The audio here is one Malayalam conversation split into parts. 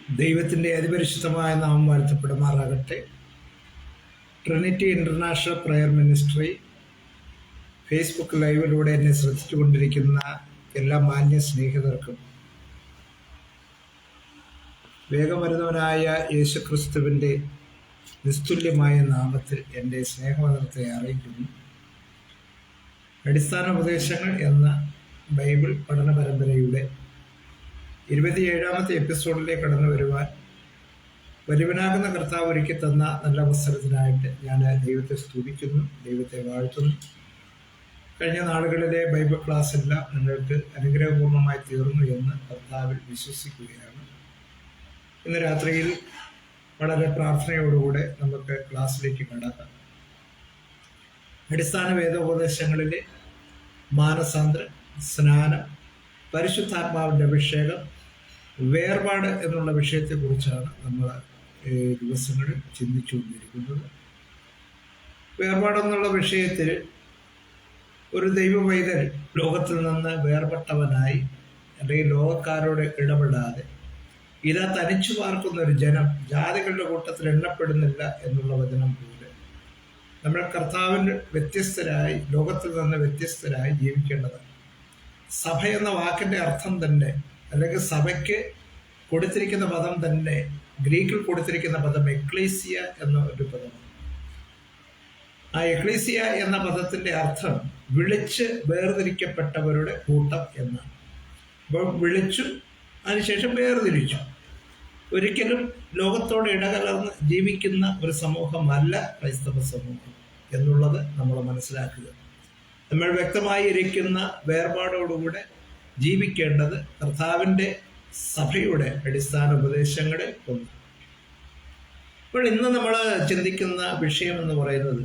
ദൈവത്തിൻ്റെ അതിപരിശുദ്ധമായ നാമം വാഴ്ത്തപ്പെടുമാറാകട്ടെ. Trinity international prayer ministry Facebook ലൈവിലൂടെ എന്നെ ശ്രദ്ധിച്ചുകൊണ്ടിരിക്കുന്ന എല്ലാ മാന്യ സ്നേഹിതർക്കും വേഗം വരുന്നവനായ യേശുക്രിസ്തുവിൻ്റെ നിസ്തുല്യമായ നാമത്തിൽ എൻ്റെ സ്നേഹവന്ദനത്തെ അറിയിക്കുന്നു. അടിസ്ഥാന ഉപദേശങ്ങൾ എന്ന ബൈബിൾ പഠന പരമ്പരയുടെ 27ാമത്തെ എപ്പിസോഡിലേക്ക് കടന്നു വരുവാൻ വരുവനാകുന്ന കർത്താവ് ഒരുക്കി തന്ന നല്ല അവസരത്തിനായിട്ട് ഞാൻ ദൈവത്തെ സ്തുതിക്കുന്നു, ദൈവത്തെ വാഴ്ത്തുന്നു. കഴിഞ്ഞ നാളുകളിലെ ബൈബിൾ ക്ലാസ് എല്ലാം നിങ്ങൾക്ക് അനുഗ്രഹപൂർണമായി തീർന്നു എന്ന് കർത്താവിൽ വിശ്വസിക്കുകയാണ്. ഇന്ന് രാത്രിയിൽ വളരെ പ്രാർത്ഥനയോടുകൂടെ നമുക്ക് ക്ലാസ്സിലേക്ക് കടക്കാം. അടിസ്ഥാന വേദോപദേശങ്ങളിലെ മാനസാന്തരം, സ്നാനം, പരിശുദ്ധാത്മാവിൻ്റെ അഭിഷേകം, വേർപാട് എന്നുള്ള വിഷയത്തെക്കുറിച്ചാണ് നമ്മൾ ദിവസങ്ങളിൽ ചിന്തിച്ചുകൊണ്ടിരിക്കുന്നത്. വേർപാടെന്നുള്ള വിഷയത്തിൽ ഒരു ദൈവവൈതൽ ലോകത്തിൽ നിന്ന് വേർപെട്ടവനായി അല്ലെങ്കിൽ ലോകക്കാരോട് ഇടപെടാതെ ഇതാ തനിച്ചു പാർക്കുന്ന ഒരു ജനം ജാതികളുടെ കൂട്ടത്തിൽ എണ്ണപ്പെടുന്നില്ല എന്നുള്ള വചനം പോലെ നമ്മൾ കർത്താവിന് വ്യത്യസ്തരായി, ലോകത്തിൽ നിന്ന് വ്യത്യസ്തരായി ജീവിക്കേണ്ടതാണ്. സഭ എന്ന വാക്കിൻ്റെ അർത്ഥം തന്നെ, അല്ലെങ്കിൽ സഭയ്ക്ക് കൊടുത്തിരിക്കുന്ന പദം തന്നെ, ഗ്രീക്കിൽ കൊടുത്തിരിക്കുന്ന പദം എക്ലീസിയ എന്ന ഒരു പദമാണ്. ആ എക്ലീസിയ എന്ന പദത്തിൻ്റെ അർത്ഥം വിളിച്ച് വേർതിരിക്കപ്പെട്ടവരുടെ കൂട്ടം എന്നാണ്. അപ്പോൾ വിളിച്ചു, അതിനുശേഷം വേർതിരിച്ചു. ഒരിക്കലും ലോകത്തോട് ഇടകലർന്ന് ജീവിക്കുന്ന ഒരു സമൂഹമല്ല ക്രൈസ്തവ സമൂഹം എന്നുള്ളത് നമ്മൾ മനസ്സിലാക്കുക. നമ്മൾ വ്യക്തമായി ഇരിക്കുന്ന വേർപാടോടുകൂടെ ജീവിക്കേണ്ടത് കർത്താവിൻ്റെ സഭയുടെ അടിസ്ഥാന ഉപദേശങ്ങളിൽ ഒന്ന്. അപ്പോൾ ഇന്ന് നമ്മൾ ചിന്തിക്കുന്ന വിഷയം എന്ന് പറയുന്നത്,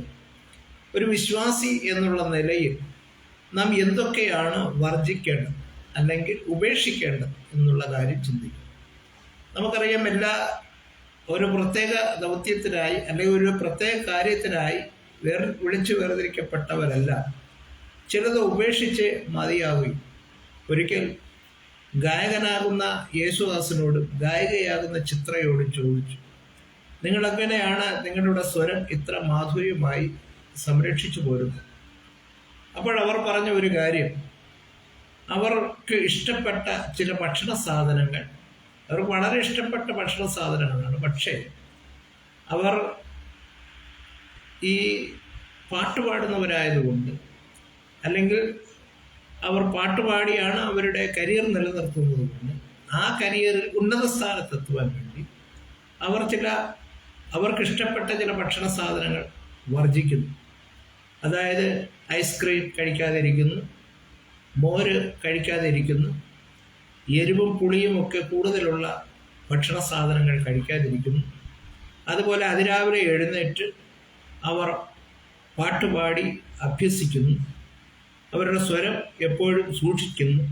ഒരു വിശ്വാസി എന്നുള്ള നിലയിൽ നാം എന്തൊക്കെയാണ് വർജിക്കേണ്ടത് അല്ലെങ്കിൽ ഉപേക്ഷിക്കേണ്ടത് എന്നുള്ള കാര്യം ചിന്തിക്കും. നമുക്കറിയാം, ഒരു പ്രത്യേക ദൗത്യത്തിനായി അല്ലെങ്കിൽ ഒരു പ്രത്യേക കാര്യത്തിനായി വിളിച്ചു വേർതിരിക്കപ്പെട്ടവരല്ല. ചിലത് ഉപേക്ഷിച്ച് മതിയാവുകയും. ഒരിക്കൽ ഗായകനാകുന്ന യേശുദാസിനോടും ഗായികയാകുന്ന ചിത്രയോടും ചോദിച്ചു, നിങ്ങളെങ്ങനെയാണ് നിങ്ങളുടെ സ്വരം ഇത്ര മാധുര്യമായി സംരക്ഷിച്ചു പോരുന്നത്? അപ്പോൾ അവർ പറഞ്ഞ ഒരു കാര്യം, അവർക്ക് ഇഷ്ടപ്പെട്ട ചില ഭക്ഷണ സാധനങ്ങൾ, അവർക്ക് വളരെ ഇഷ്ടപ്പെട്ട ഭക്ഷണ സാധനങ്ങളാണ്, പക്ഷേ അവർ ഈ പാട്ടുപാടുന്നവരായതുകൊണ്ട്, അല്ലെങ്കിൽ അവർ പാട്ടുപാടിയാണ് അവരുടെ കരിയർ നിലനിർത്തുന്നത് കൊണ്ട്, ആ കരിയറിൽ ഉന്നത സ്ഥാനത്തെത്തുവാൻ വേണ്ടി അവർക്കിഷ്ടപ്പെട്ട ചില ഭക്ഷണ സാധനങ്ങൾ വർജിക്കുന്നു. അതായത് ഐസ്ക്രീം കഴിക്കാതിരിക്കുന്നു, മോര് കഴിക്കാതിരിക്കുന്നു, എരിവും പുളിയും ഒക്കെ കൂടുതലുള്ള ഭക്ഷണ സാധനങ്ങൾ കഴിക്കാതിരിക്കുന്നു. അതുപോലെ അതിരാവിലെ എഴുന്നേറ്റ് അവർ പാട്ടുപാടി അഭ്യസിക്കുന്നു. അവരുടെ സ്വരം എപ്പോഴും സൂക്ഷിക്കുന്നു.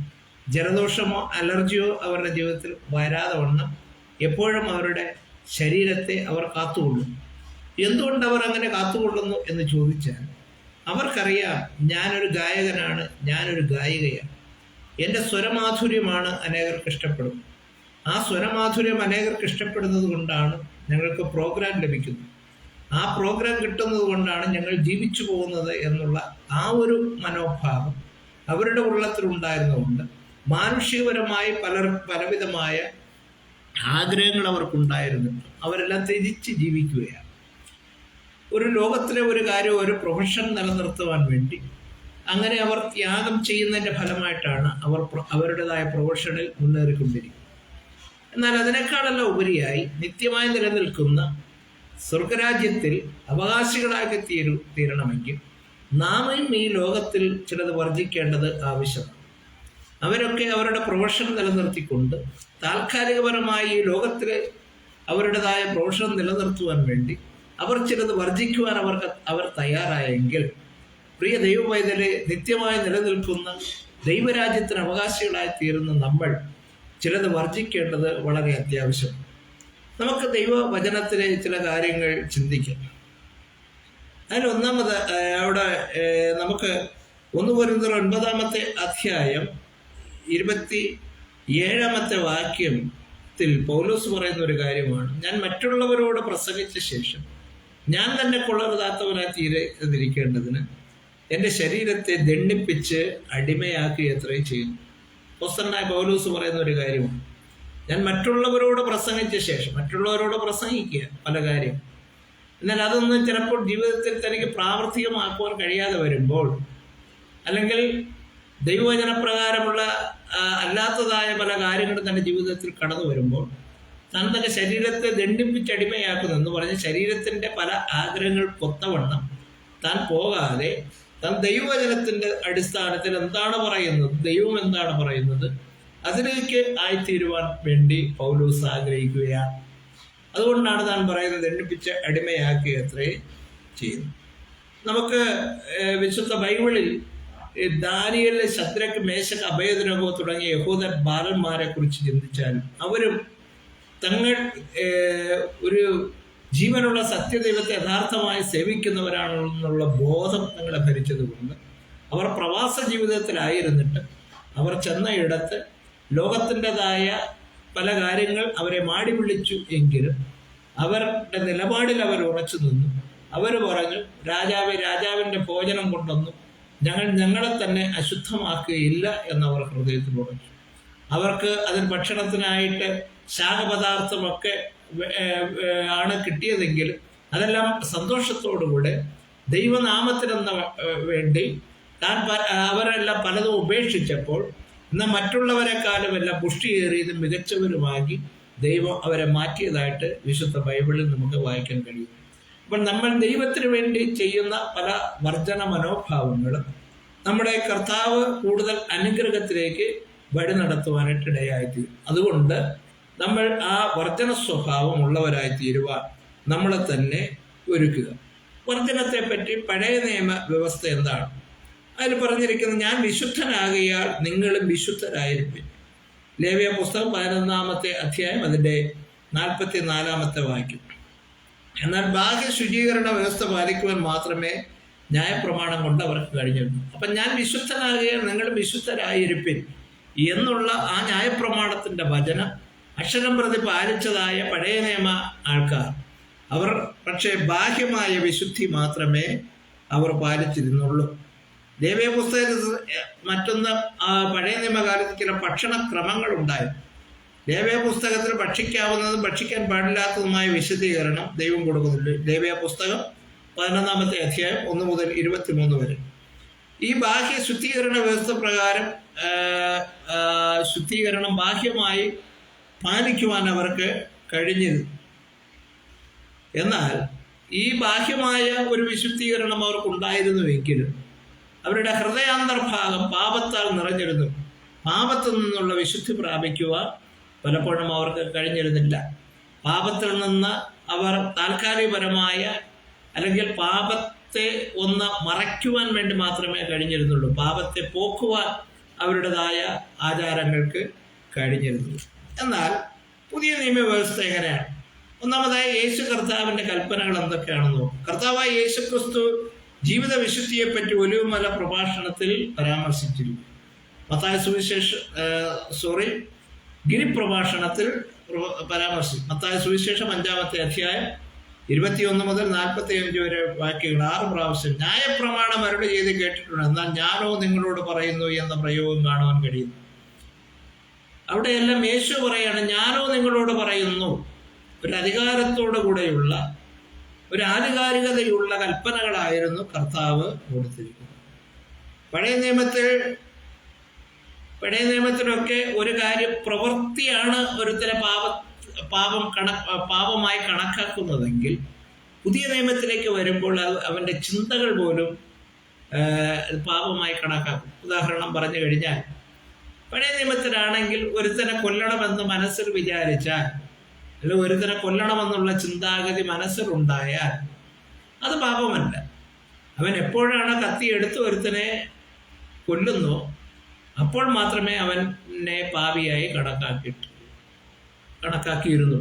ജലദോഷമോ അലർജിയോ അവരുടെ ജീവിതത്തിൽ വരാതെ വണ്ണം എപ്പോഴും അവരുടെ ശരീരത്തെ അവർ കാത്തുകൊള്ളുന്നു. എന്തുകൊണ്ട് അവർ അങ്ങനെ കാത്തുകൊള്ളുന്നു എന്ന് ചോദിച്ചാൽ, അവർക്കറിയാം, ഞാനൊരു ഗായകനാണ്, ഞാനൊരു ഗായികയാണ്, എൻ്റെ സ്വരമാധുര്യമാണ് അനേകർക്ക് ഇഷ്ടപ്പെടുന്നത്. ആ സ്വരമാധുര്യം അനേകർക്ക് ഇഷ്ടപ്പെടുന്നത് കൊണ്ടാണ് ഞങ്ങൾക്ക് പ്രോഗ്രാം ലഭിക്കുന്നത്. ആ പ്രോഗ്രാം കിട്ടുന്നത് കൊണ്ടാണ് ഞങ്ങൾ ജീവിച്ചു പോകുന്നത് എന്നുള്ള ആ ഒരു മനോഭാവം അവരുടെ ഉള്ളത്തിലുണ്ടായിരുന്നുകൊണ്ട് മാനുഷികപരമായി പലവിധമായ ആഗ്രഹങ്ങൾ അവർക്കുണ്ടായിരുന്നിട്ട് അവരെല്ലാം ത്യജിച്ച് ജീവിക്കുകയാണ്. ഒരു ലോകത്തിലെ ഒരു കാര്യം, ഒരു പ്രൊഫഷൻ നിലനിർത്തുവാൻ വേണ്ടി അങ്ങനെ അവർ ത്യാഗം ചെയ്യുന്നതിൻ്റെ ഫലമായിട്ടാണ് അവർ അവരുടേതായ പ്രൊഫഷനിൽ മുന്നേറിക്കൊണ്ടിരിക്കുന്നത്. എന്നാൽ അതിനേക്കാളെല്ലാം ഉപരിയായി നിത്യമായി നിലനിൽക്കുന്ന സ്വർഗരാജ്യത്തിൽ അവകാശികളാക്കി തീരണമെങ്കിൽ നാമും ഈ ലോകത്തിൽ ചിലത് വർജിക്കേണ്ടത് ആവശ്യമാണ്. അവരൊക്കെ അവരുടെ പ്രൊഫഷൻ നിലനിർത്തിക്കൊണ്ട് താൽക്കാലികപരമായി ഈ ലോകത്തിൽ അവരുടേതായ പ്രൊഫഷൻ നിലനിർത്തുവാൻ വേണ്ടി അവർ ചിലത് വർജിക്കുവാൻ അവർ തയ്യാറായെങ്കിൽ, പ്രിയ ദൈവവൈതലെ, നിത്യമായി നിലനിൽക്കുന്ന ദൈവരാജ്യത്തിന് അവകാശികളായി തീരുന്ന നമ്മൾ ചിലത് വർജിക്കേണ്ടത് വളരെ അത്യാവശ്യമാണ്. നമുക്ക് ദൈവവചനത്തിലെ ചില കാര്യങ്ങൾ ചിന്തിക്കാം. അതിൽ ഒന്നാമത് അവിടെ നമുക്ക് 1 കൊരിന്ത്യർ 9-ാമത്തെ അധ്യായം 27-ാമത്തെ വാക്യം ത്തിൽ പൗലോസ് പറയുന്ന ഒരു കാര്യമാണ്, ഞാൻ മറ്റുള്ളവരോട് പ്രസംഗിച്ച ശേഷം ഞാൻ തന്നെ കൊള്ളരുതാത്തവനായി തീരാതിരിക്കേണ്ടതിന് എൻ്റെ ശരീരത്തെ ദണ്ഡിപ്പിച്ച് അടിമയാക്കി എത്രയും ചെയ്യുന്നു. അപ്പോസ്തലനായ പൗലോസ് പറയുന്ന ഒരു കാര്യമാണ്, ഞാൻ മറ്റുള്ളവരോട് പ്രസംഗിച്ച ശേഷം, മറ്റുള്ളവരോട് പ്രസംഗിക്കുക പല കാര്യം, എന്നാൽ അതൊന്നും ചിലപ്പോൾ ജീവിതത്തിൽ തനിക്ക് പ്രാവർത്തികമാക്കുവാൻ കഴിയാതെ വരുമ്പോൾ, അല്ലെങ്കിൽ ദൈവവചനപ്രകാരമുള്ള അല്ലാത്തതായ പല കാര്യങ്ങളും തൻ്റെ ജീവിതത്തിൽ കടന്നു വരുമ്പോൾ, താൻ തൻ്റെ ശരീരത്തെ ദണ്ഡിപ്പിച്ചടിമയാക്കുന്നു എന്ന് പറഞ്ഞ് ശരീരത്തിൻ്റെ പല ആഗ്രഹങ്ങൾ കൊത്തവണ്ണം താൻ പോകാതെ താൻ ദൈവവചനത്തിൻ്റെ അടിസ്ഥാനത്തിൽ എന്താണ് പറയുന്നത്, ദൈവം എന്താണ് പറയുന്നത്, അതിലേക്ക് ആയിത്തീരുവാൻ വേണ്ടി പൗലോസ് ആഗ്രഹിക്കുകയാണ്. അതുകൊണ്ടാണ് താൻ പറയുന്നത് ദണ്ഡിപ്പിച്ച് അടിമയാക്കി അത്രേ ചെയ്യുന്നു. നമുക്ക് വിശുദ്ധ ബൈബിളിൽ ദാനിയേൽ, ശദ്രക്ക്, മേശക്ക്, അബേദ്നെഗോ തുടങ്ങിയ യഹൂദ ബാലന്മാരെ കുറിച്ച് ചിന്തിച്ചാലും അവരും തങ്ങൾ ഒരു ജീവനുള്ള സത്യദൈവത്തെ യഥാർത്ഥമായി സേവിക്കുന്നവരാണെന്നുള്ള ബോധം തങ്ങളെ ഭരിച്ചതുകൊണ്ട് അവർ പ്രവാസ ജീവിതത്തിലായിരുന്നിട്ട് അവർ ചെന്ന ഇടത്ത് ലോകത്തിൻ്റെതായ പല കാര്യങ്ങൾ അവരെ മാടി വിളിച്ചു എങ്കിലും അവരുടെ നിലപാടിൽ അവർ ഉറച്ചു നിന്നു. അവർ പറഞ്ഞു, രാജാവിൻ്റെ ഭോജനം കൊണ്ടൊന്നും ഞങ്ങളെ തന്നെ അശുദ്ധമാക്കുകയില്ല എന്നവർ ഹൃദയത്തിൽ ഉറച്ചു. അവർക്ക് അതിന് ഭക്ഷണത്തിനായിട്ട് ശാഖപദാർത്ഥമൊക്കെ ആണ് കിട്ടിയതെങ്കിൽ അതെല്ലാം സന്തോഷത്തോടുകൂടെ ദൈവനാമത്തിനെന്ന വേണ്ടി അവരെല്ലാം പലതും ഉപേക്ഷിച്ചപ്പോൾ എന്നാൽ മറ്റുള്ളവരെക്കാളും എല്ലാം പുഷ്ടിയേറിയതും മികച്ചവരുമാക്കി ദൈവം അവരെ മാറ്റിയതായിട്ട് വിശുദ്ധ ബൈബിളിൽ നമുക്ക് വായിക്കാൻ കഴിയും. അപ്പോൾ നമ്മൾ ദൈവത്തിന് വേണ്ടി ചെയ്യുന്ന പല വർജന മനോഭാവങ്ങളും നമ്മുടെ കർത്താവ് കൂടുതൽ അനുഗ്രഹത്തിലേക്ക് വഴി നടത്തുവാനായിട്ട് ഇടയായിത്തീരും. അതുകൊണ്ട് നമ്മൾ ആ വർജന സ്വഭാവം ഉള്ളവരായി തീരുവാൻ നമ്മളെ തന്നെ ഒരുക്കുക. വർജനത്തെ പറ്റി പഴയ നിയമ വ്യവസ്ഥ എന്താണ്? അതിൽ പറഞ്ഞിരിക്കുന്നത്, ഞാൻ വിശുദ്ധനാകിയാൽ നിങ്ങളും വിശുദ്ധരായിരിക്കും. ലേവ്യ പുസ്തകം 11-ാമത്തെ അധ്യായം അതിൻ്റെ 44-ാമത്തെ വാക്യം. എന്നാൽ ബാഹ്യ ശുചീകരണ വ്യവസ്ഥ പാലിക്കുവാൻ മാത്രമേ ന്യായപ്രമാണം കൊണ്ട് അവർക്ക് കഴിഞ്ഞിരുന്നു. അപ്പം ഞാൻ വിശുദ്ധനാകിയാൽ നിങ്ങൾ വിശുദ്ധരായിരിപ്പിൻ എന്നുള്ള ആ ന്യായപ്രമാണത്തിൻ്റെ വചനം അക്ഷരം പ്രതി പാലിച്ചതായ പഴയ നിയമ ആൾക്കാർ അവർ പക്ഷേ ബാഹ്യമായ വിശുദ്ധി മാത്രമേ അവർ പാലിച്ചിരുന്നുള്ളൂ. ലേവ്യ പുസ്തകത്തിൽ മറ്റൊന്ന് പഴയ നിയമകാലത്ത് ചില ഭക്ഷണക്രമങ്ങൾ ഉണ്ടായിരുന്നു. ലേവ്യ പുസ്തകത്തിൽ ഭക്ഷിക്കാവുന്നതും ഭക്ഷിക്കാൻ പാടില്ലാത്തതുമായ വിശദീകരണം ദൈവം കൊടുക്കുന്നുണ്ട്. ലേവ്യ പുസ്തകം 11-ാമത്തെ അധ്യായം 1 മുതൽ 23 വരെ. ഈ ബാഹ്യ ശുദ്ധീകരണ വ്യവസ്ഥ പ്രകാരം ശുദ്ധീകരണം ബാഹ്യമായി പാലിക്കുവാൻ അവർക്ക് കഴിഞ്ഞിരുന്നു. എന്നാൽ ഈ ബാഹ്യമായ ഒരു വിശുദ്ധീകരണം അവർക്കുണ്ടായിരുന്നുവെങ്കിലും അവരുടെ ഹൃദയാന്തർഭാഗം പാപത്താൽ നിറഞ്ഞിരുന്നു. പാപത്തിൽ നിന്നുള്ള വിശുദ്ധി പ്രാപിക്കുവാൻ പലപ്പോഴും അവർക്ക് കഴിഞ്ഞിരുന്നില്ല. പാപത്തിൽ നിന്ന് അവർ താൽക്കാലികപരമായ അല്ലെങ്കിൽ പാപത്തെ ഒന്ന് മറയ്ക്കുവാൻ വേണ്ടി മാത്രമേ കഴിഞ്ഞിരുന്നുള്ളൂ. പാപത്തെ പോക്കുവാൻ അവരുടേതായ ആചാരങ്ങൾക്ക് കഴിഞ്ഞിരുന്നുള്ളൂ. എന്നാൽ പുതിയ നിയമവ്യവസ്ഥ എങ്ങനെയാണ്? ഒന്നാമതായി യേശു കർത്താവിൻ്റെ കൽപ്പനകൾ എന്തൊക്കെയാണെന്ന് നോക്കും. കർത്താവായ യേശു ക്രിസ്തു ജീവിത വിശുദ്ധിയെപ്പറ്റി ഒലിവുമല പ്രഭാഷണത്തിൽ പരാമർശിച്ചിരുന്നു. ഗിരിപ്രഭാഷണത്തിൽ പരാമർശിച്ചു. മത്തായി സുവിശേഷം 5-ാമത്തെ അധ്യായം 21 മുതൽ 45 വരെ വാക്യങ്ങൾ 6 പ്രാവശ്യം ന്യായപ്രമാണം അരുളി ചെയ്ത് കേട്ടിട്ടുണ്ട്, എന്നാൽ ഞാനോ നിങ്ങളോട് പറയുന്നു എന്ന പ്രയോഗം കാണുവാൻ കഴിയുന്നു. അവിടെയെല്ലാം യേശു പറയാണ്, ഞാനോ നിങ്ങളോട് പറയുന്നു. ഒരു അധികാരത്തോടു കൂടെയുള്ള ഒരു ആധികാരികതയുള്ള കൽപ്പനകളായിരുന്നു കർത്താവ് കൊടുത്തിരിക്കുന്നത്. പഴയ നിയമത്തിലൊക്കെ ഒരു കാര്യം പ്രവൃത്തിയാണ് ഒരുത്തരെ പാപമായി കണക്കാക്കുന്നതെങ്കിൽ പുതിയ നിയമത്തിലേക്ക് വരുമ്പോൾ അവൻ്റെ ചിന്തകൾ പോലും പാപമായി കണക്കാക്കും. ഉദാഹരണം പറഞ്ഞു കഴിഞ്ഞാൽ, പഴയ നിയമത്തിലാണെങ്കിൽ ഒരുത്തനെ കൊല്ലണമെന്ന് മനസ്സിൽ വിചാരിച്ചാൽ, അല്ലെങ്കിൽ ഒരുത്തനെ കൊല്ലണമെന്നുള്ള ചിന്താഗതി മനസ്സിലുണ്ടായാൽ അത് പാപമല്ല. അവൻ എപ്പോഴാണ് കത്തി എടുത്ത് ഒരുത്തനെ കൊല്ലുന്നു അപ്പോൾ മാത്രമേ അവനെ പാപിയായി കണക്കാക്കിയിരുന്നു.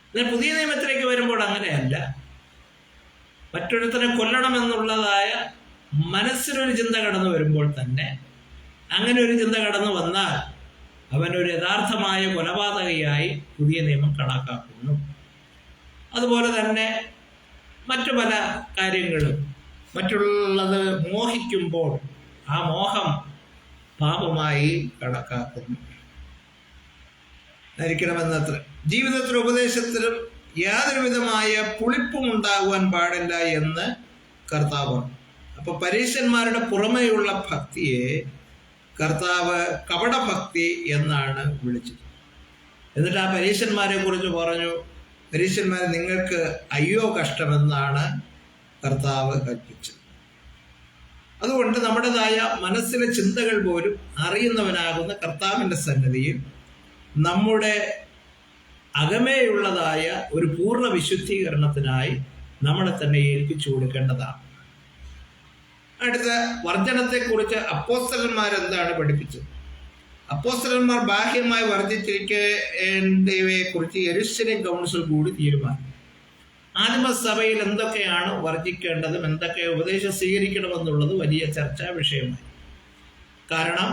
എന്നാൽ പുതിയ നിയമത്തിലേക്ക് വരുമ്പോൾ അങ്ങനെയല്ല. മറ്റൊരുത്തനെ കൊല്ലണമെന്നുള്ളതായ മനസ്സിലൊരു ചിന്ത കടന്നു വരുമ്പോൾ തന്നെ, അങ്ങനെ ഒരു ചിന്ത കടന്നു വന്നാൽ അവനൊരു യഥാർത്ഥമായ കൊലപാതകയായി പുതിയ നിയമം കണക്കാക്കുന്നു. അതുപോലെ തന്നെ മറ്റു പല കാര്യങ്ങളും മറ്റുള്ളത് മോഹിക്കുമ്പോൾ ആ മോഹം പാപമായി കണക്കാക്കുന്നു. ധരിക്കണമെന്നത്ര ജീവിതത്തിലും ഉപദേശത്തിലും യാതൊരു വിധമായ പുളിപ്പും ഉണ്ടാകുവാൻ പാടില്ല എന്ന് കർത്താവ്. അപ്പൊ പരീശന്മാരുടെ പുറമേയുള്ള ഭക്തിയെ കർത്താവ് കപടഭക്തി എന്നാണ് വിളിച്ചത്. എന്നിട്ട് ആ പരീശന്മാരെ കുറിച്ച് പറഞ്ഞു, പരീശന്മാരെ നിങ്ങൾക്ക് അയ്യോ കഷ്ടമെന്നാണ് കർത്താവ് കൽപ്പിച്ചത്. അതുകൊണ്ട് നമ്മുടേതായ മനസ്സിലെ ചിന്തകൾ പോലും അറിയുന്നവനാകുന്ന കർത്താവിൻ്റെ സന്നിധിയിൽ നമ്മുടെ അകമേയുള്ളതായ ഒരു പൂർണ്ണ വിശുദ്ധീകരണത്തിനായി നമ്മളെ തന്നെ ഏൽപ്പിച്ചു കൊടുക്കേണ്ടതാണ്. അടുത്ത വർജനത്തെക്കുറിച്ച് അപ്പോസ്തലന്മാരെന്താണ് പഠിപ്പിച്ചത്? അപ്പോസ്തലന്മാർ ബാഹ്യമായി വർജിച്ചിരിക്കേണ്ടവയെ കുറിച്ച് യെരുശലേം കൗൺസിൽ കൂടി തീരുമാനം. ആദിമസഭയിൽ എന്തൊക്കെയാണ് വർജിക്കേണ്ടതും എന്തൊക്കെ ഉപദേശം സ്വീകരിക്കണമെന്നുള്ളത് വലിയ ചർച്ചാ വിഷയമായി. കാരണം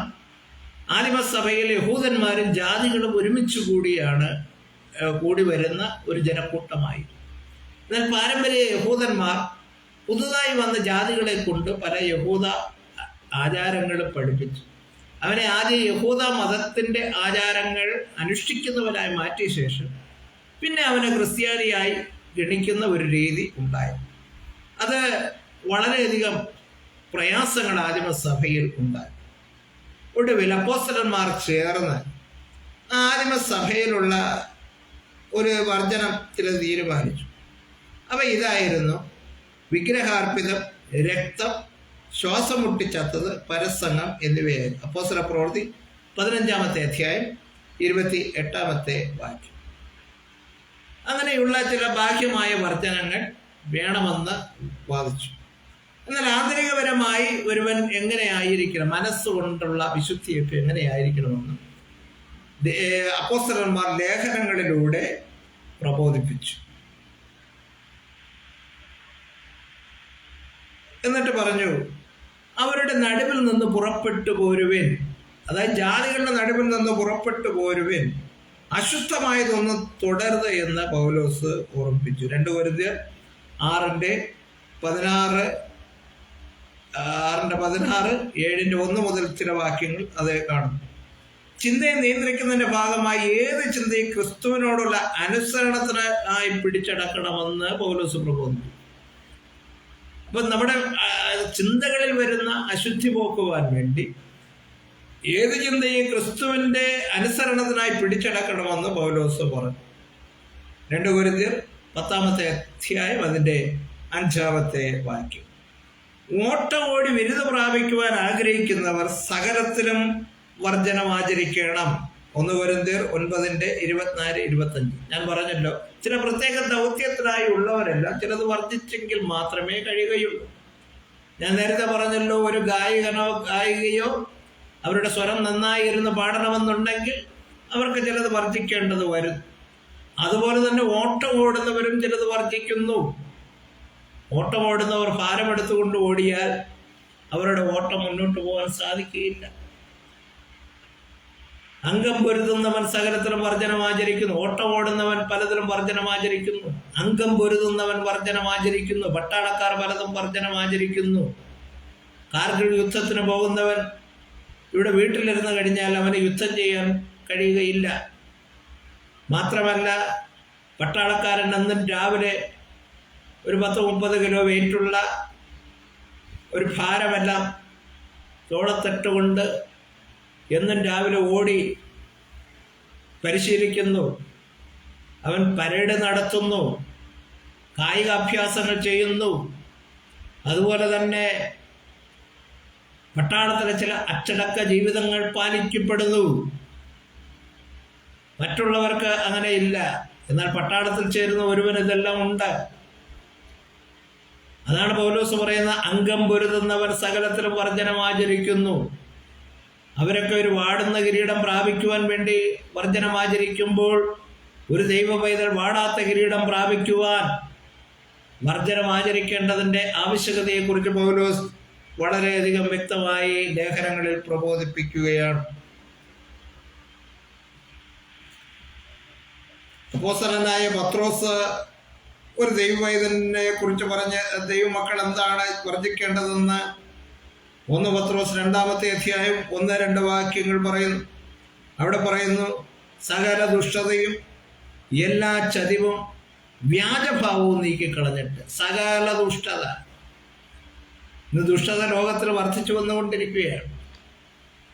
ആദിമസഭയിൽ യഹൂദന്മാരും ജാതികളും ഒരുമിച്ച് കൂടി വരുന്ന ഒരു ജനക്കൂട്ടമായി. എന്നാൽ പാരമ്പര്യ യഹൂദന്മാർ പുതുതായി വന്ന ജാതികളെ കൊണ്ട് പല യഹൂദ ആചാരങ്ങളും പഠിപ്പിച്ചു. അവനെ ആദ്യം യഹൂദ മതത്തിൻ്റെ ആചാരങ്ങൾ അനുഷ്ഠിക്കുന്നവനായി മാറ്റിയ ശേഷം പിന്നെ അവനെ ക്രിസ്ത്യാനിയായി ഗണിക്കുന്ന ഒരു രീതി ഉണ്ടായി. അത് വളരെയധികം പ്രയാസങ്ങൾ ആദിമസഭയിൽ ഉണ്ടായി. ഒടുവിൽ അപ്പോസ്തലന്മാർ ചേർന്ന് ആദിമസഭയിലുള്ള ഒരു വർജനം ചിലത് തീരുമാനിച്ചു. അവ ഇതായിരുന്നു: വിഗ്രഹാർപ്പിതം, രക്തം, ശ്വാസം മുട്ടിച്ചത്തത്, പരസംഗം എന്നിവയായിരുന്നു. അപ്പോസ്തല പ്രവൃത്തി 15-ാമത്തെ അധ്യായം 28-ാമത്തെ വാക്യം. അങ്ങനെയുള്ള ചില ബാഹ്യമായ വർജനങ്ങൾ വേണമെന്ന് വാദിച്ചു. എന്നാൽ ആന്തരികപരമായി ഒരുവൻ എങ്ങനെയായിരിക്കണം, മനസ്സുകൊണ്ടുള്ള വിശുദ്ധിയൊക്കെ എങ്ങനെയായിരിക്കണമെന്ന് അപ്പോസ്തലന്മാർ ലേഖനങ്ങളിലൂടെ പ്രബോധിപ്പിച്ചു. എന്നിട്ട് പറഞ്ഞു, അവരുടെ നടുവിൽ നിന്ന് പുറപ്പെട്ടു പോരുവിൻ, അതായത് ജാതികളുടെ നടുവിൽ നിന്ന് പുറപ്പെട്ടു പോരുവിൻ, അശുദ്ധമായതൊന്നും തുടരുത് എന്ന് പൗലോസ് ഓർമ്മിപ്പിച്ചു. 2 കൊരിന്ത്യർ 6:16, 7:1 മുതൽ ചില വാക്യങ്ങൾ അതേ കാണുന്നു. ചിന്തയെ നിയന്ത്രിക്കുന്നതിന്റെ ഭാഗമായി ഏത് ചിന്തയും ക്രിസ്തുവിനോടുള്ള അനുസരണത്തിനായി പിടിച്ചടക്കണമെന്ന് പൗലോസ് പ്രബോധിപ്പിച്ചു. അപ്പൊ നമ്മുടെ ചിന്തകളിൽ വരുന്ന അശുദ്ധി പോക്കുവാൻ വേണ്ടി ഏത് ചിന്തയും ക്രിസ്തുവിന്റെ അനുസരണത്തിനായി പിടിച്ചടക്കണമെന്ന് പൗലോസ് പറഞ്ഞു. 2 കൊരിന്ത്യർ 10-ാമത്തെ അധ്യായം 5-ാമത്തെ വാക്യം. ഓട്ടം ഓടി ബിരുദം പ്രാപിക്കുവാൻ ആഗ്രഹിക്കുന്നവർ സകലത്തിലും വർജനം ആചരിക്കണം. 1 കൊരിന്ത്യർ 9:24-25. ഞാൻ പറഞ്ഞല്ലോ, ചില പ്രത്യേക ദൗത്യത്തിനായി ഉള്ളവരെല്ലാം ചിലത് വർജിച്ചെങ്കിൽ മാത്രമേ കഴിയുകയുള്ളൂ. ഞാൻ നേരത്തെ പറഞ്ഞല്ലോ, ഒരു ഗായകനോ ഗായികയോ അവരുടെ സ്വരം നന്നായി ഇരുന്ന് പാടണമെന്നുണ്ടെങ്കിൽ അവർക്ക് ചിലത് വർജിക്കേണ്ടത് വരും. അതുപോലെ തന്നെ ഓട്ടം ഓടുന്നവരും ചിലത് വർജിക്കുന്നു. ഓട്ടം ഓടുന്നവർ ഭാരമെടുത്തുകൊണ്ട് ഓടിയാൽ അവരുടെ ഓട്ടം മുന്നോട്ട് പോകാൻ സാധിക്കുകയില്ല. അംഗം പൊരുതുന്നവൻ സകലത്തിലും വർജനം ആചരിക്കുന്നു. ഓട്ടം ഓടുന്നവൻ പലതിലും വർജനം ആചരിക്കുന്നു. അംഗം പൊരുതുന്നവൻ വർജനം ആചരിക്കുന്നു. പട്ടാളക്കാർ പലതും വർജനം ആചരിക്കുന്നു. കാർഗിൽ യുദ്ധത്തിന് പോകുന്നവൻ ഇവിടെ വീട്ടിലിരുന്ന് കഴിഞ്ഞാൽ അവന് യുദ്ധം ചെയ്യാൻ കഴിയുകയില്ല. മാത്രമല്ല, പട്ടാളക്കാരൻ അന്നും രാവിലെ ഒരു 10-30 കിലോ വെയിറ്റുള്ള ഒരു ഭാരമെല്ലാം തോളത്തിട്ടുകൊണ്ട് എന്നും രാവിലെ ഓടി പരിശീലിക്കുന്നു. അവൻ പരേഡ് നടത്തുന്നു, കായികാഭ്യാസങ്ങൾ ചെയ്യുന്നു. അതുപോലെ തന്നെ പട്ടാളത്തിലെ ചില അച്ചടക്ക ജീവിതങ്ങൾ പാലിക്കപ്പെടുന്നു. മറ്റുള്ളവർക്ക് അങ്ങനെയില്ല. എന്നാൽ പട്ടാളത്തിൽ ചേരുന്ന ഒരുവൻ ഇതെല്ലാം ഉണ്ട്. അതാണ് പൗലോസ് പറയുന്ന, അംഗം പൊരുതുന്നവൻ സകലത്തിലും വർജനം ആചരിക്കുന്നു. അവരൊക്കെ ഒരു വാടുന്ന കിരീടം പ്രാപിക്കുവാൻ വേണ്ടി വർജനം ആചരിക്കുമ്പോൾ ഒരു ദൈവ പൈതൽ വാടാത്ത കിരീടം പ്രാപിക്കുവാൻ വർജനം ആചരിക്കേണ്ടതിൻ്റെ ആവശ്യകതയെക്കുറിച്ച് പൗലോസ് വളരെയധികം വ്യക്തമായി ലേഖനങ്ങളിൽ പ്രബോധിപ്പിക്കുകയാണ്. അപ്പോസ്തലനായ പത്രോസ് ഒരു ദൈവവൈതനെ കുറിച്ച് പറഞ്ഞ് ദൈവമക്കൾ എന്താണ് വർജിക്കേണ്ടതെന്ന് 1 പത്രോസ് 2-ാമത്തെ അധ്യായം 1-2 വാക്യങ്ങൾ പറയുന്നു. അവിടെ പറയുന്നു, സകല ദുഷ്ടതയും എല്ലാ ചതിവും വ്യാജഭാവവും നീക്കിക്കളഞ്ഞിട്ട്. സകല ദുഷ്ടത, ഇന്ന് ദുഷ്ടത ലോകത്തിൽ വർദ്ധിച്ചു വന്നുകൊണ്ടിരിക്കുകയാണ്.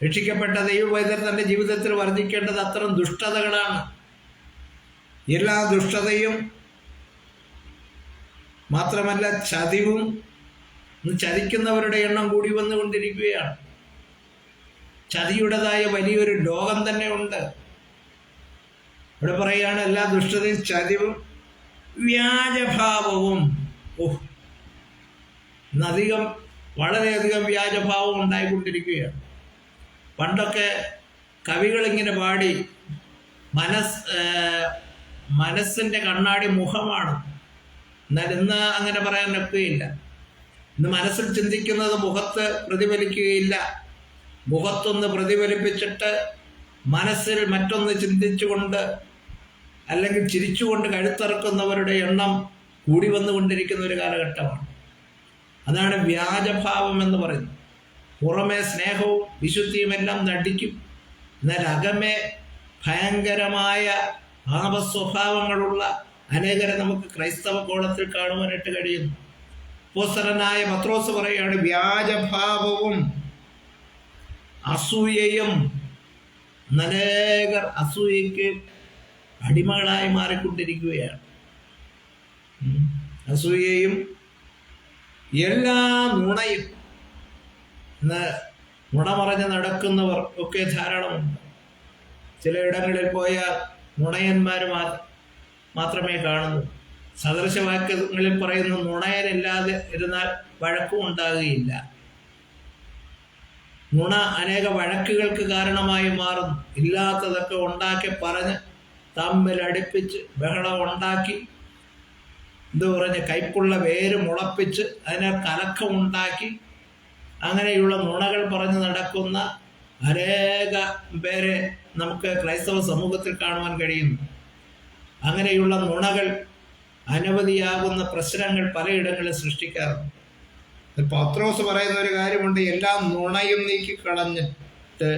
രക്ഷിക്കപ്പെട്ട ദൈവവൈദ്യർ തൻ്റെ ജീവിതത്തിൽ വർദ്ധിക്കേണ്ടത് അത്തരം ദുഷ്ടതകളാണ്. എല്ലാ ദുഷ്ടതയും മാത്രമല്ല ചതിവും. ഇന്ന് ചതിക്കുന്നവരുടെ എണ്ണം കൂടി വന്നുകൊണ്ടിരിക്കുകയാണ്. ചതിയുടേതായ വലിയൊരു ലോകം തന്നെ ഉണ്ട്. ഇവിടെ പറയുകയാണ്, എല്ലാ ദുഷ്ടതയും ചതിവും വ്യാജഭാവവും. ഇന്നധികം വളരെയധികം വ്യാജഭാവം ഉണ്ടായിക്കൊണ്ടിരിക്കുകയാണ്. പണ്ടൊക്കെ കവികളിങ്ങനെ പാടി, മനസ്സിൻ്റെ കണ്ണാടി മുഖമാണ്. എന്നാൽ ഇന്ന് അങ്ങനെ പറയാൻ ഒക്കുകയില്ല. ഇന്ന് മനസ്സിൽ ചിന്തിക്കുന്നത് മുഖത്ത് പ്രതിഫലിക്കുകയില്ല. മുഖത്തൊന്ന് പ്രതിഫലിപ്പിച്ചിട്ട് മനസ്സിൽ മറ്റൊന്ന് ചിന്തിച്ചുകൊണ്ട് അല്ലെങ്കിൽ ചിരിച്ചുകൊണ്ട് കഴുത്തിറക്കുന്നവരുടെ എണ്ണം കൂടി വന്നുകൊണ്ടിരിക്കുന്ന ഒരു കാലഘട്ടമാണ്. അതാണ് വ്യാജഭാവം എന്ന് പറയുന്നത്. പുറമെ സ്നേഹവും വിശുദ്ധിയും എല്ലാം നടിക്കും, എന്നാൽ അകമേ ഭയങ്കരമായ പാപസ്വഭാവങ്ങളുള്ള അനേകരെ നമുക്ക് ക്രൈസ്തവ കോളത്തിൽ കാണുവാനായിട്ട് കഴിയുന്നു. അപ്പോസ്തലനായ പത്രോസ് പറയുകയാണ്, വ്യാജഭാവവും അസൂയയും. അനേകർ അസൂയയ്ക്ക് അടിമകളായി മാറിക്കൊണ്ടിരിക്കുകയാണ്. അസൂയയും എല്ലാ നുണയും. ഇന്ന് നുണ പറഞ്ഞ് നടക്കുന്നവർ ഒക്കെ ധാരാളമുണ്ട്. ചിലയിടങ്ങളിൽ പോയാൽ നുണയന്മാർ മാത്രമേ കാണുന്നു. സദൃശവാക്യങ്ങളിൽ പറയുന്നു, നുണയനില്ലാതെ ഇരുന്നാൽ വഴക്കും ഉണ്ടാകുകയില്ല. നുണ അനേക വഴക്കുകൾക്ക് കാരണമായി മാറുന്നു. ഇല്ലാത്തതൊക്കെ ഉണ്ടാക്കി പറഞ്ഞ് തമ്മിൽ അടുപ്പിച്ച് ബഹളം ഉണ്ടാക്കി, പറഞ്ഞ് കൈപ്പുള്ള വേര് മുളപ്പിച്ച് അതിനെ കലക്കമുണ്ടാക്കി അങ്ങനെയുള്ള നുണകൾ പറഞ്ഞ് നടക്കുന്ന അനേക പേരെ നമുക്ക് ക്രൈസ്തവ സമൂഹത്തിൽ കാണുവാൻ കഴിയുന്നു. അങ്ങനെയുള്ള നുണകൾ അനവധിയാകുന്ന പ്രശ്നങ്ങൾ പലയിടങ്ങളിൽ സൃഷ്ടിക്കാറുണ്ട്. പത്രോസ് പറയുന്ന ഒരു കാര്യമുണ്ട്, എല്ലാം നുണയും നീക്കിക്കളഞ്ഞിട്ട്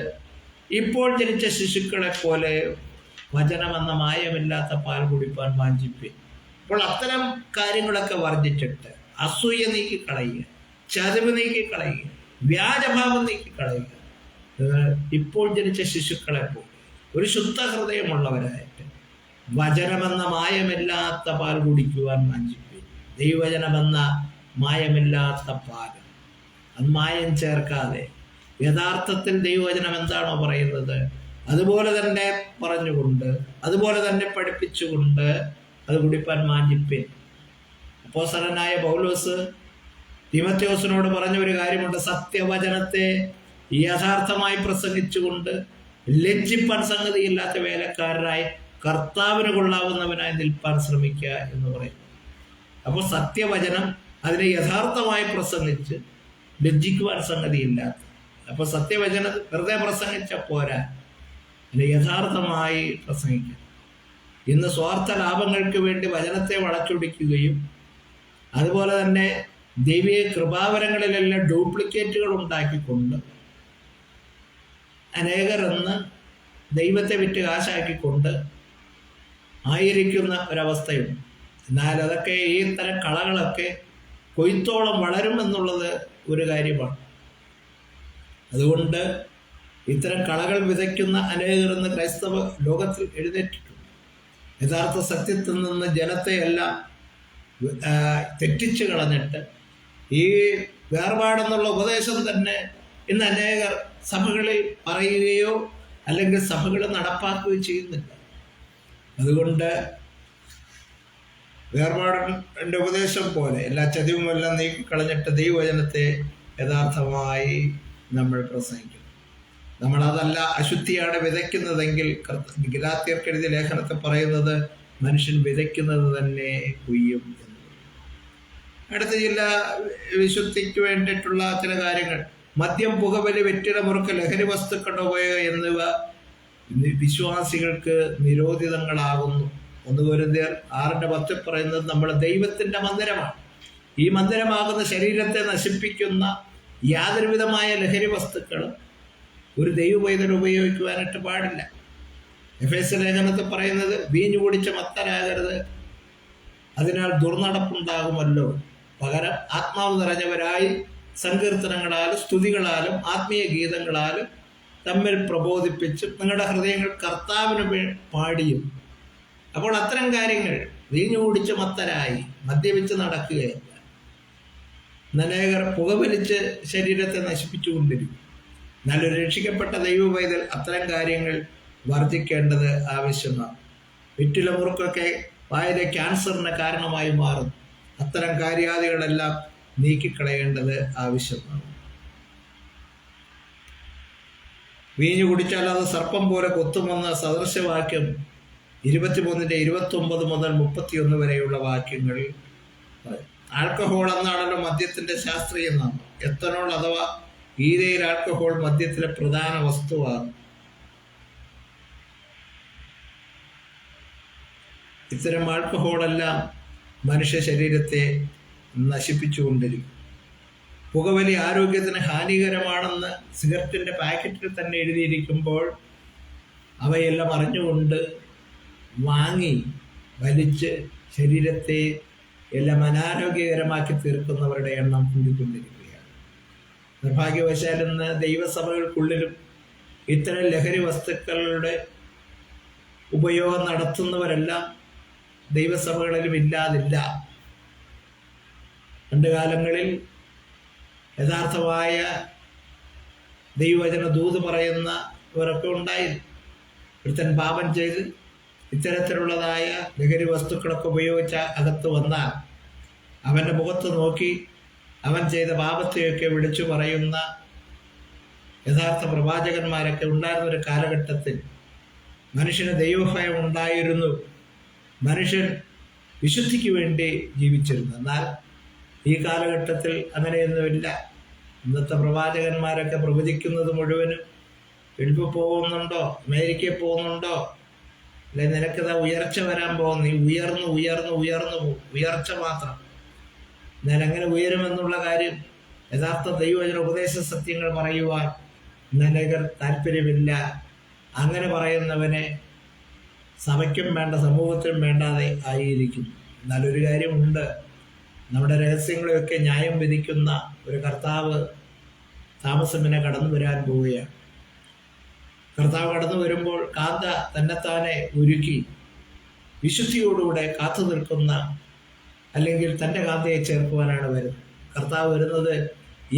ഇപ്പോൾ ജനിച്ച ശിശുക്കളെ പോലെ വചനമെന്ന മായമില്ലാത്ത പാൽ കുടിപ്പാൻ വാഞ്ചിപ്പി. അപ്പോൾ അത്തരം കാര്യങ്ങളൊക്കെ വർജിച്ചിട്ട് അസൂയ നീക്കിക്കളയുക, ചതിവ് നീക്കിക്കളയുക, വ്യാജഭാവം നീക്കിക്കളയുക. ഇപ്പോൾ ജനിച്ച ശിശുക്കളെ പോലെ ഒരു ശുദ്ധ ഹൃദയമുള്ളവരായിട്ട് വചനമെന്ന മായമില്ലാത്ത പാൽ കുടിക്കുവാൻ വാഞ്ചിപ്പി. ദൈവവചനമെന്ന മായമില്ലാത്ത പാൽ, അത് മായം ചേർക്കാതെ യഥാർത്ഥത്തിൽ ദൈവവചനം എന്താണോ പറയുന്നത് അതുപോലെ തന്നെ പറഞ്ഞുകൊണ്ട്, അതുപോലെ തന്നെ പഠിപ്പിച്ചുകൊണ്ട് അത് കുടിപ്പാൻ വാഞ്ചിപ്പിൻ. അപ്പോസ്തലനായ പൗലോസ് തീമോഥെയോസിനോട് പറഞ്ഞ ഒരു കാര്യമുണ്ട്, സത്യവചനത്തെ യഥാർത്ഥമായി പ്രസംഗിച്ചുകൊണ്ട് ലജ്ജിപ്പാൻ സംഗതിയില്ലാത്ത വേലക്കാരനായി കർത്താവിന് കൊള്ളാവുന്നവനായി നിൽപ്പാൻ ശ്രമിക്കുക എന്ന് പറയും. അപ്പോൾ സത്യവചനം അതിനെ യഥാർത്ഥമായി പ്രസംഗിച്ച് ലജ്ജിക്കുവാൻ സംഗതിയില്ലാത്ത, അപ്പോൾ സത്യവചനം വെറുതെ പ്രസംഗിച്ച പോരാ, അതിനെ യഥാർത്ഥമായി പ്രസംഗിക്കുക. ഇന്ന് സ്വാർത്ഥ ലാഭങ്ങൾക്ക് വേണ്ടി വചനത്തെ വളച്ചൊടിക്കുകയും അതുപോലെ തന്നെ ദൈവിക കൃപാവരങ്ങളിലെല്ലാം ഡ്യൂപ്ലിക്കേറ്റുകൾ ഉണ്ടാക്കിക്കൊണ്ട് അനേകരെന്ന് ദൈവത്തെ വിറ്റ് കാശാക്കിക്കൊണ്ട് ആയിരിക്കുന്ന ഒരവസ്ഥയുണ്ട്. എന്നാൽ അതൊക്കെ ഈ തരം കളകളൊക്കെ കൊയ്ത്തോളം വളരുമെന്നുള്ളത് ഒരു കാര്യമാണ്. അതുകൊണ്ട് ഇത്തരം കളകൾ വിതയ്ക്കുന്ന അനേകരെന്ന് ക്രൈസ്തവ ലോകത്തിൽ എഴുന്നേറ്റിട്ടുണ്ട്. യഥാർത്ഥ സത്യത്തിൽ നിന്ന് ജനത്തെ എല്ലാം തെറ്റിച്ച് കളഞ്ഞിട്ട് ഈ വേർപാടെന്നുള്ള ഉപദേശം തന്നെ ഇന്ന് അനേകർ സഭകളിൽ പറയുകയോ അല്ലെങ്കിൽ സഭകൾ നടപ്പാക്കുകയോ ചെയ്യുന്നില്ല. അതുകൊണ്ട് വേർപാടിൻ്റെ ഉപദേശം പോലെ എല്ലാ ചതിവുമെല്ലാം നീക്കിക്കളഞ്ഞിട്ട് ദൈവവചനത്തെ യഥാർത്ഥമായി നമ്മൾ പ്രസംഗിക്കണം. നമ്മളതല്ല അശുദ്ധിയാണ് വിതയ്ക്കുന്നതെങ്കിൽ ഗലാത്യർക്ക് എഴുതിയ ലേഖനത്തിൽ പറയുന്നത് മനുഷ്യൻ വിതയ്ക്കുന്നത് തന്നെ കൊയ്യും എന്ന്. അടുത്ത ചില വിശുദ്ധിക്ക് വേണ്ടിയിട്ടുള്ള ചില കാര്യങ്ങൾ, മദ്യം, പുകവലി, വെറ്റില മുറുക്ക്, ലഹരി വസ്തുക്കളുടെ ഉപയോഗം എന്നിവ വിശ്വാസികൾക്ക് നിരോധിതങ്ങളാകുന്നു. 1 കൊരിന്ത്യർ 6:10 പറയുന്നത് നമ്മൾ ദൈവത്തിൻ്റെ മന്ദിരമാണ്. ഈ മന്ദിരമാകുന്ന ശരീരത്തെ നശിപ്പിക്കുന്ന യാതൊരുവിധമായ ലഹരി വസ്തുക്കളും ഒരു ദൈവവൈദ്യൻ ഉപയോഗിക്കുവാനായിട്ട് പാടില്ല. എഫേസ്യ ലേഖനത്തിൽ പറയുന്നത് വീഞ്ഞു കുടിച്ച് മത്തരാകരുത്, അതിനാൽ ദുർനടപ്പുണ്ടാകുമല്ലോ. പകരം ആത്മാവ് നിറഞ്ഞവരായി സങ്കീർത്തനങ്ങളാലും സ്തുതികളാലും ആത്മീയ ഗീതങ്ങളാലും തമ്മിൽ പ്രബോധിപ്പിച്ചും നിങ്ങളുടെ ഹൃദയങ്ങൾ കർത്താവിന് പാടിയും. അപ്പോൾ അത്തരം കാര്യങ്ങൾ വീഞ്ഞു കുടിച്ച് മത്തരായി മദ്യപിച്ച് നടക്കുകയല്ല. അനേകർ പുകവലിച്ച് ശരീരത്തെ നശിപ്പിച്ചുകൊണ്ടിരിക്കും. നല്ലൊരു രക്ഷിക്കപ്പെട്ട ദൈവവൈതൽ അത്തരം കാര്യങ്ങൾ വർദ്ധിക്കേണ്ടത് ആവശ്യമാണ്. വെറ്റില മുറുക്കൊക്കെ വായിലെ ക്യാൻസറിന് കാരണമായി മാറും. അത്തരം കാര്യാദികളെല്ലാം നീക്കിക്കളയേണ്ടത് ആവശ്യമാണ്. വീഞ്ഞു കുടിച്ചാൽ അത് സർപ്പം പോലെ കൊത്തുമെന്ന സദൃശവാക്യം 23:29 മുതൽ 31 വരെയുള്ള വാക്യങ്ങൾ പറയും. ആൽക്കഹോൾ എന്നാണല്ലോ മദ്യത്തിന്റെ ശാസ്ത്രീയ നാമം. എത്തനോൾ അഥവാ ഈതയിൽ ആൽക്കഹോൾ മദ്യത്തിലെ പ്രധാന വസ്തുവാണ്. ഇത്തരം ആൽക്കഹോളെല്ലാം മനുഷ്യ ശരീരത്തെ നശിപ്പിച്ചുകൊണ്ടിരിക്കും. പുകവലി ആരോഗ്യത്തിന് ഹാനികരമാണെന്ന് സിഗരറ്റിൻ്റെ പാക്കറ്റിൽ തന്നെ എഴുതിയിരിക്കുമ്പോൾ അവയെല്ലാം അറിഞ്ഞുകൊണ്ട് വാങ്ങി വലിച്ച് ശരീരത്തെ എല്ലാം അനാരോഗ്യകരമാക്കി തീർക്കുന്നവരുടെ എണ്ണം കൂടിക്കൊണ്ടിരിക്കുകയാണ്. നിർഭാഗ്യവശാൽ ഇന്ന് ദൈവസഭകൾക്കുള്ളിലും ഇത്തരം ലഹരി വസ്തുക്കളുടെ ഉപയോഗം നടത്തുന്നവരെല്ലാം ദൈവസഭകളിലും ഇല്ലാതില്ല. പണ്ടുകാലങ്ങളിൽ യഥാർത്ഥമായ ദൈവവചന ദൂത് പറയുന്നവരൊക്കെ ഉണ്ടായിരുന്നു. ഒരുത്തൻ പാപം ചെയ്ത് ഇത്തരത്തിലുള്ളതായ ലഹരി വസ്തുക്കളൊക്കെ ഉപയോഗിച്ച അകത്ത് വന്നാൽ അവൻ്റെ മുഖത്ത് നോക്കി അവൻ ചെയ്ത പാപത്തെയൊക്കെ വിളിച്ചു പറയുന്ന യഥാർത്ഥ പ്രവാചകന്മാരൊക്കെ ഉണ്ടായിരുന്ന ഒരു കാലഘട്ടത്തിൽ മനുഷ്യന് ദൈവഭയം ഉണ്ടായിരുന്നു. മനുഷ്യൻ വിശുദ്ധിക്ക് വേണ്ടി ജീവിച്ചിരുന്നു. എന്നാൽ ഈ കാലഘട്ടത്തിൽ അങ്ങനെയൊന്നുമില്ല. ഇന്നത്തെ പ്രവാചകന്മാരൊക്കെ പ്രവചിക്കുന്നത് മുഴുവനും ഗൾഫിൽ പോകുന്നുണ്ടോ, അമേരിക്കയിൽ പോകുന്നുണ്ടോ, അല്ലെ നിനക്കിതാ ഉയർച്ച വരാൻ പോകുന്നു, നീ ഉയർന്നു ഉയർന്നു ഉയർന്നു പോകും, ഉയർച്ച മാത്രം. ഞാൻ എങ്ങനെ ഉയരുമെന്നുള്ള കാര്യം യഥാർത്ഥ ദൈവവചന ഉപദേശ സത്യങ്ങൾ പറയുവാൻ അനേകർ താല്പര്യമില്ല. അങ്ങനെ പറയുന്നവനെ സഭയ്ക്കും വേണ്ട സമൂഹത്തിനും വേണ്ടാതെ ആയിരിക്കും. എന്നാലൊരു കാര്യമുണ്ട്, നമ്മുടെ രഹസ്യങ്ങളെയൊക്കെ ന്യായം വിധിക്കുന്ന ഒരു കർത്താവ് താമസമിനെ കടന്നു വരാൻ പോവുകയാണ്. കർത്താവ് കടന്നു വരുമ്പോൾ കാന്ത തന്നെത്താനെ ഒരുക്കി വിശുദ്ധിയോടുകൂടെ കാത്തു നിൽക്കുന്ന, അല്ലെങ്കിൽ തൻ്റെ കാന്തയെ ചേർക്കുവാനാണ് വരുന്നത്. കർത്താവ് വരുന്നത്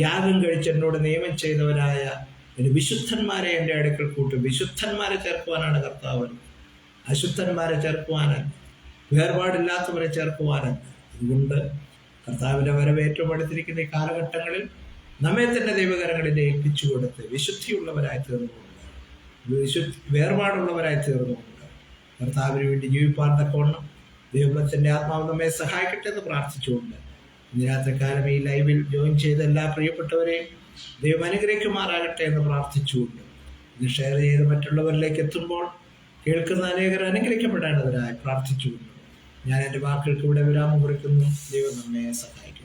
യാഗം കഴിച്ച് എന്നോട് നിയമം ചെയ്തവരായ എൻ്റെ വിശുദ്ധന്മാരെ എൻ്റെ അടുക്കൽ കൂട്ടും. വിശുദ്ധന്മാരെ ചേർക്കുവാനാണ് കർത്താവ് വരുന്നത്, അശുദ്ധന്മാരെ ചേർക്കുവാനല്ല, വേർപാടില്ലാത്തവരെ ചേർക്കുവാനല്ല. അതുകൊണ്ട് കർത്താവിൻ്റെ വരവ് ഏറ്റവും അടുത്തിരിക്കുന്ന ഈ കാലഘട്ടങ്ങളിൽ നമ്മെ തന്നെ ദൈവകരങ്ങളിൽ ഏൽപ്പിച്ചു കൊടുത്ത് വിശുദ്ധിയുള്ളവരായി തീർന്നുകൊണ്ട്, വേർപാടുള്ളവരായി തീർന്നുകൊണ്ട് കർത്താവിന് വേണ്ടി ജീവിപ്പാൻ തക്കവണ്ണം ദൈവത്തിൻ്റെ ആത്മാവ് നമ്മെ സഹായിക്കട്ടെ എന്ന് പ്രാർത്ഥിച്ചുകൊണ്ട് ഇന്നത്തെ കാലം ഈ ലൈവിൽ ജോയിൻ ചെയ്ത എല്ലാ പ്രിയപ്പെട്ടവരെയും ദൈവം അനുഗ്രഹിക്കുമാറാകട്ടെ എന്ന് പ്രാർത്ഥിച്ചുകൊണ്ട് ഇത് ഷെയർ ചെയ്ത് മറ്റുള്ളവരിലേക്ക് എത്തുമ്പോൾ കേൾക്കുന്ന അനേകർ അനുഗ്രഹിക്കപ്പെടേണ്ടവരായി പ്രാർത്ഥിച്ചുകൊണ്ട് ഞാൻ എൻ്റെ വാക്കുകൾക്ക് ഇവിടെ വിരാമം കുറിക്കുന്നു. ദൈവം നമ്മെ സഹായിക്കും.